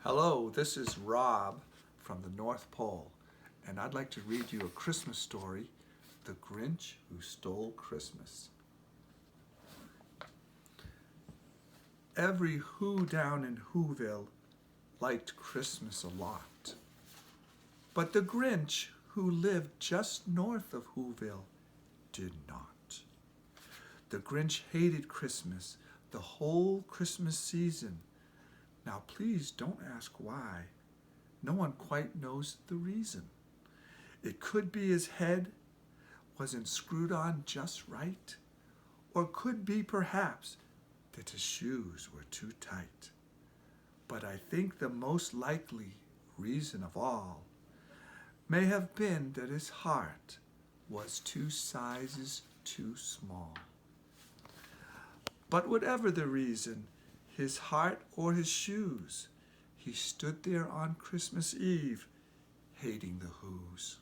Hello, this is Rob from the North Pole, and I'd like to read you a Christmas story, The Grinch Who Stole Christmas. Every Who down in Whoville liked Christmas a lot, but the Grinch, who lived just north of Whoville, did not. The Grinch hated Christmas the whole Christmas season. Now please don't ask why. No one quite knows the reason. It could be his head wasn't screwed on just right, or could be perhaps that his shoes were too tight. But I think the most likely reason of all may have been that his heart was 2 sizes too small. But whatever the reason, his heart or his shoes, he stood there on Christmas Eve, hating the Whos,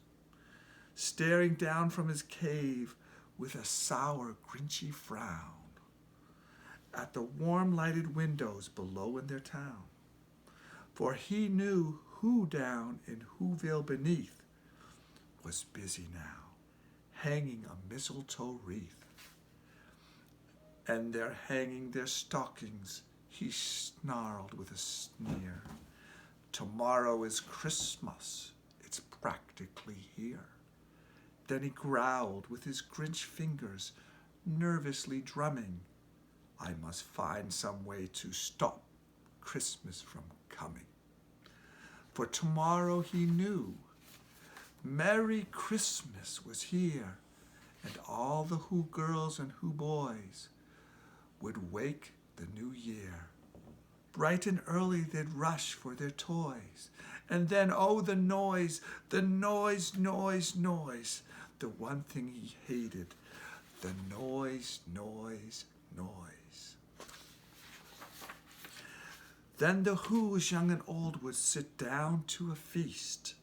staring down from his cave with a sour, grinchy frown at the warm lighted windows below in their town. For he knew who down in Whoville beneath was busy now, hanging a mistletoe wreath. And they're hanging their stockings, he snarled with a sneer. Tomorrow is Christmas, it's practically here. Then he growled with his Grinch fingers, nervously drumming. I must find some way to stop Christmas from coming. For tomorrow he knew Merry Christmas was here, and all the Who girls and Who boys would wake the new year. Bright and early they'd rush for their toys, and then, oh, the noise, noise. The one thing he hated, the noise. Then the Whos, young and old, would sit down to a feast,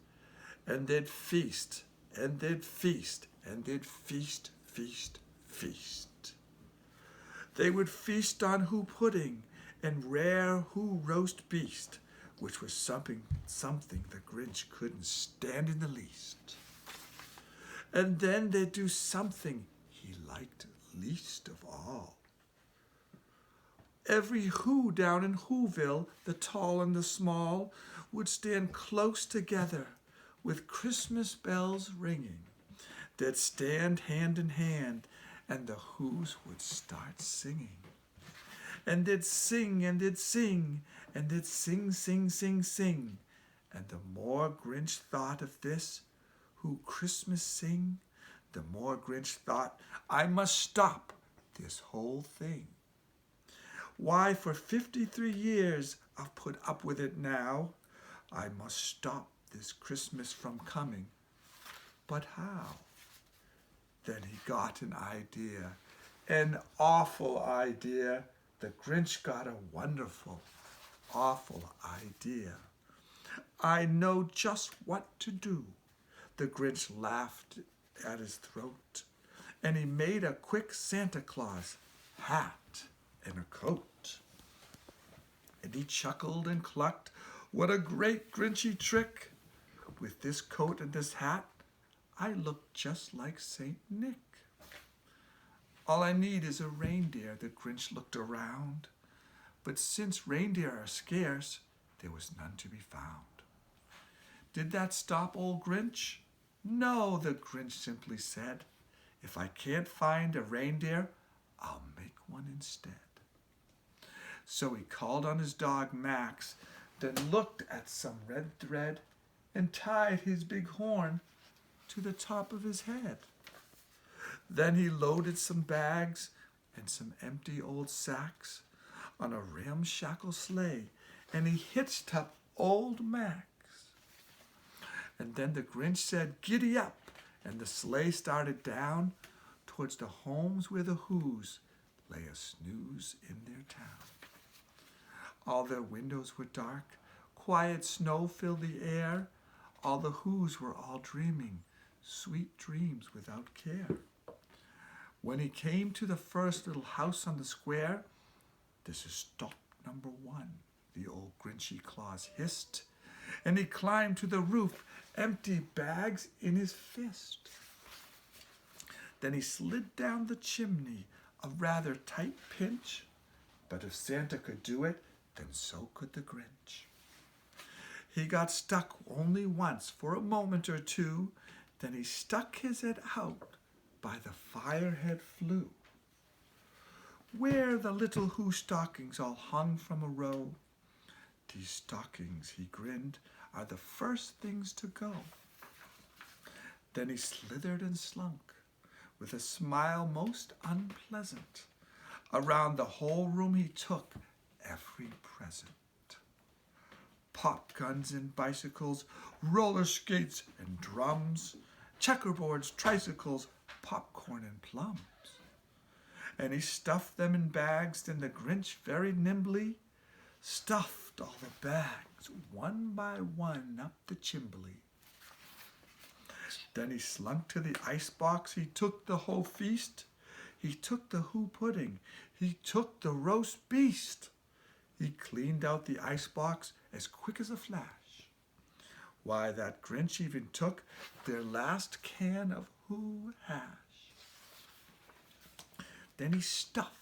and they'd feast, and they'd feast, and they'd feast. They would feast on Who pudding and rare Who roast beast, which was something the Grinch couldn't stand in the least. And then they'd do something he liked least of all. Every Who down in Whoville, the tall and the small, would stand close together with Christmas bells ringing. They'd stand hand in hand, and the Whos would start singing. And they'd sing, and they'd sing, and they'd sing. And the more Grinch thought of this, Who Christmas sing, the more Grinch thought, I must stop this whole thing. Why, for 53 years I've put up with it now. I must stop this Christmas from coming. But how? Then he got an idea, an awful idea. The Grinch got a wonderful, awful idea. I know just what to do. The Grinch laughed at his throat, and he made a quick Santa Claus hat and a coat. And he chuckled and clucked, what a great Grinchy trick. With this coat and this hat, I look just like Saint Nick. All I need is a reindeer, the Grinch looked around. But since reindeer are scarce, there was none to be found. Did that stop old Grinch? No, the Grinch simply said, if I can't find a reindeer, I'll make one instead. So he called on his dog Max, then looked at some red thread and tied his big horn to the top of his head. Then he loaded some bags and some empty old sacks on a ramshackle sleigh, and he hitched up old Max. And then the Grinch said, giddy up, and the sleigh started down towards the homes where the Whos lay a snooze in their town. All their windows were dark, quiet snow filled the air. All the Whos were all dreaming sweet dreams without care. When he came to the first little house on the square, this is stop number 1, the old Grinch Grinchy Claus hissed, and he climbed to the roof, empty bags in his fist. Then he slid down the chimney, a rather tight pinch, but if Santa could do it, then so could the Grinch. He got stuck only once for a moment or two, then he stuck his head out, by the firehead flew. Where the little Who stockings all hung from a row, these stockings, he grinned, are the first things to go. Then he slithered and slunk, with a smile most unpleasant. Around the whole room he took every present. Pop guns and bicycles, roller skates and drums, checkerboards, tricycles, popcorn and plums. And he stuffed them in bags, then the Grinch very nimbly stuffed all the bags, one by one, up the chimbley. Then he slunk to the icebox, he took the whole feast. He took the Who pudding, he took the roast beast. He cleaned out the icebox as quick as a flash. Why, that Grinch even took their last can of Who hash. Then he stuffed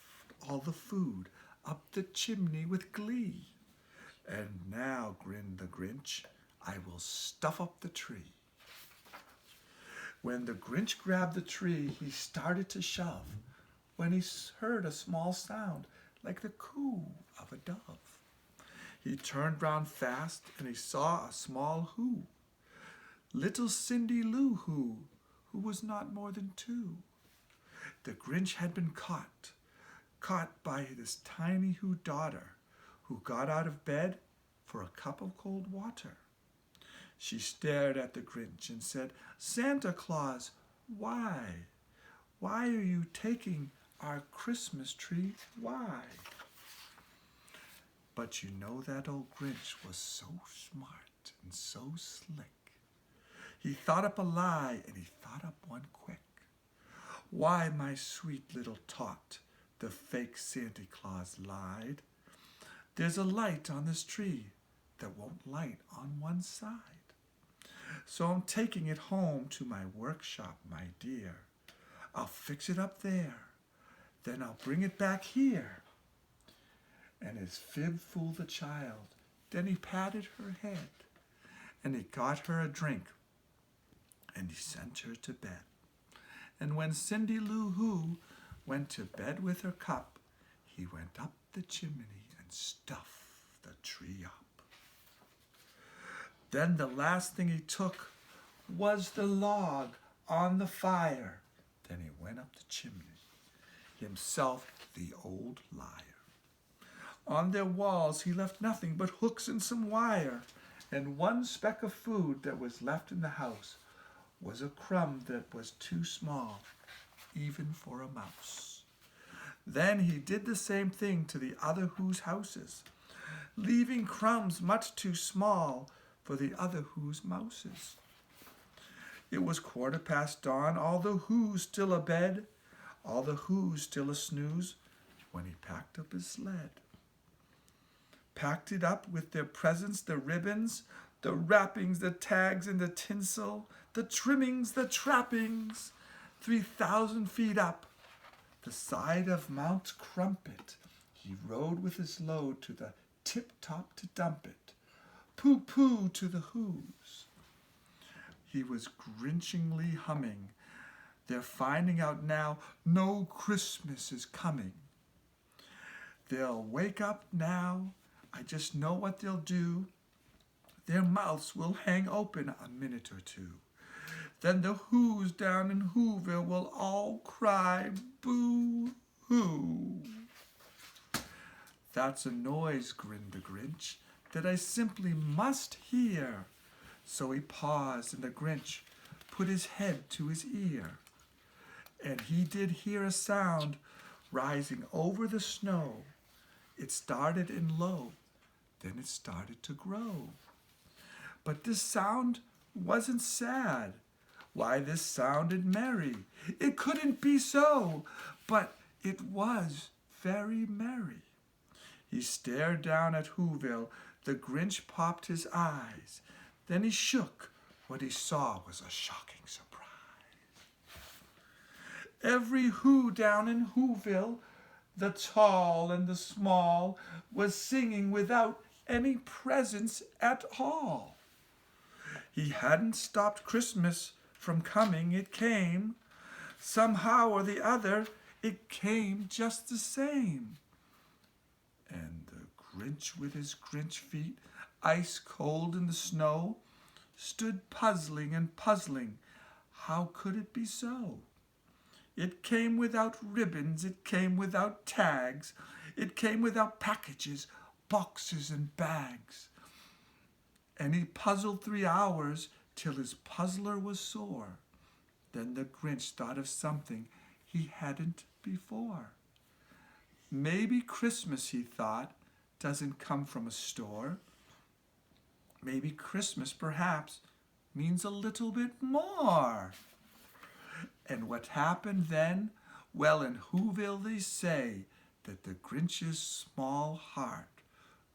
all the food up the chimney with glee. And now, grinned the Grinch, I will stuff up the tree. When the Grinch grabbed the tree, he started to shove, when he heard a small sound like the coo of a dove. He turned round fast, and he saw a small Who, little Cindy Lou Who was not more than 2. The Grinch had been caught by this tiny Who daughter, who got out of bed for a cup of cold water. She stared at the Grinch and said, Santa Claus, why? Why are you taking our Christmas tree? Why? But you know that old Grinch was so smart and so slick. He thought up a lie, and he thought up one quick. Why, my sweet little tot, the fake Santa Claus lied. There's a light on this tree that won't light on one side. So I'm taking it home to my workshop, my dear. I'll fix it up there. Then I'll bring it back here. And his fib fooled the child. Then he patted her head, and he got her a drink, and he sent her to bed. And when Cindy Lou Who went to bed with her cup, he went up the chimney and stuffed the tree up. Then the last thing he took was the log on the fire. Then he went up the chimney, himself the old liar. On their walls he left nothing but hooks and some wire, and one speck of food that was left in the house was a crumb that was too small, even for a mouse. Then he did the same thing to the other Who's houses, leaving crumbs much too small for the other Who's mouses. It was 1/4 dawn, all the Who's still abed, all the Who's still a snooze, when he packed up his sled. Packed it up with their presents, the ribbons, the wrappings, the tags, and the tinsel, the trimmings, the trappings, 3,000 feet up, the side of Mount Crumpet, he rode with his load to the tip-top to dump it. Pooh-pooh to the Who's. He was grinchingly humming. They're finding out now no Christmas is coming. They'll wake up now. I just know what they'll do. Their mouths will hang open a minute or two. Then the Who's down in Whoville will all cry boo-hoo. That's a noise, grinned the Grinch, that I simply must hear. So he paused, and the Grinch put his head to his ear. And he did hear a sound rising over the snow. It started in low, then it started to grow. But this sound wasn't sad. Why, this sounded merry. It couldn't be so, but it was very merry. He stared down at Whoville. The Grinch popped his eyes. Then he shook. What he saw was a shocking surprise. Every Who down in Whoville, the tall and the small, was singing without any presents at all. He hadn't stopped Christmas from coming, it came. Somehow or the other, it came just the same. And the Grinch with his Grinch feet, ice cold in the snow, stood puzzling and puzzling. How could it be so? It came without ribbons, it came without tags, it came without packages, boxes and bags. And he puzzled 3 hours till his puzzler was sore. Then the Grinch thought of something he hadn't before. Maybe Christmas, he thought, doesn't come from a store. Maybe Christmas, perhaps, means a little bit more. And what happened then? Well, in Whoville they say that the Grinch's small heart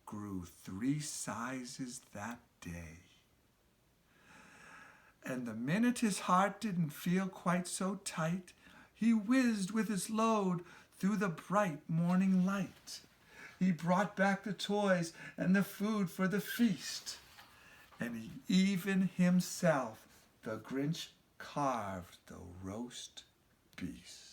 grew 3 sizes that day. And the minute his heart didn't feel quite so tight, he whizzed with his load through the bright morning light. He brought back the toys and the food for the feast. And he even himself, the Grinch, carved the roast beast.